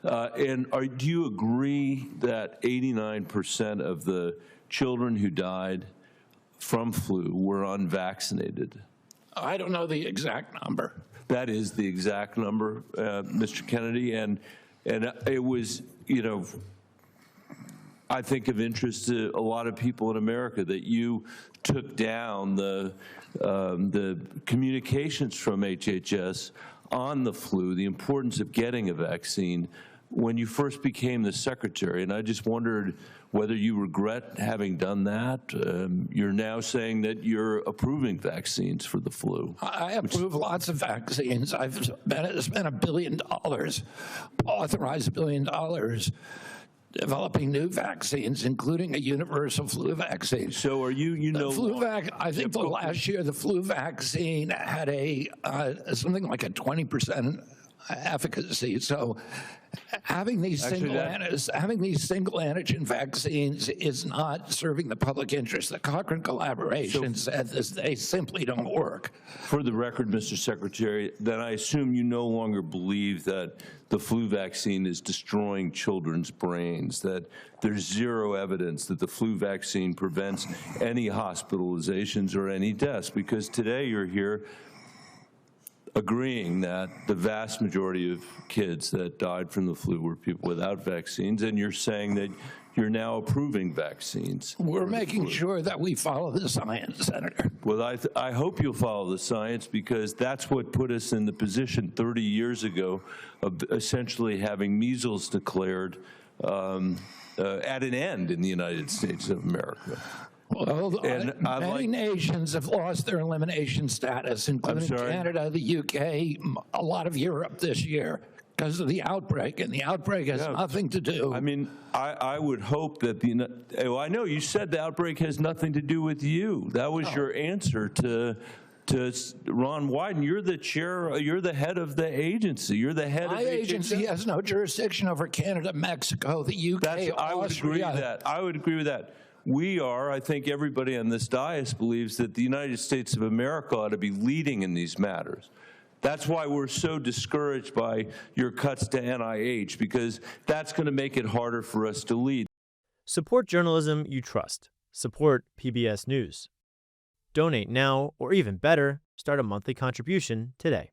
Do you agree that 89% of the children who died from flu were unvaccinated? I don't know the exact number. That is the exact number, Mr. Kennedy, and it was, I think of interest to a lot of people in America that you took down the communications from HHS on the flu, the importance of getting a vaccine when you first became the secretary. And I just wondered whether you regret having done that. You're now saying that you're approving vaccines for the flu. I approve lots of vaccines. I've spent $1 billion, authorized $1 billion, developing new vaccines, including a universal flu vaccine. So are you know, I think last year the flu vaccine had something like a 20% efficacy. So having these single antigen vaccines is not serving the public interest. The Cochrane collaboration said this, they simply don't work. For the record, Mr. Secretary, then I assume you no longer believe that the flu vaccine is destroying children's brains, that there's zero evidence that the flu vaccine prevents any hospitalizations or any deaths, because today you're here agreeing that the vast majority of kids that died from the flu were people without vaccines, and you're saying that you're now approving vaccines. We're making sure that we follow the science, Senator. Well, I hope you'll follow the science, because that's what put us in the position 30 years ago of essentially having measles declared at an end in the United States of America. Well, many nations have lost their elimination status, including Canada, the UK, a lot of Europe this year, because of the outbreak, and the outbreak has nothing to do. I mean, I would hope that I know you said the outbreak has nothing to do with you. That was your answer to Ron Wyden. You're the chair, you're the head of the agency. You're the head of my agency has no jurisdiction over Canada, Mexico, the UK, I would agree with that. I would agree with that. We are, I think everybody on this dais believes that the United States of America ought to be leading in these matters. That's why we're so discouraged by your cuts to NIH, because that's going to make it harder for us to lead. Support journalism you trust. Support PBS News. Donate now, or even better, start a monthly contribution today.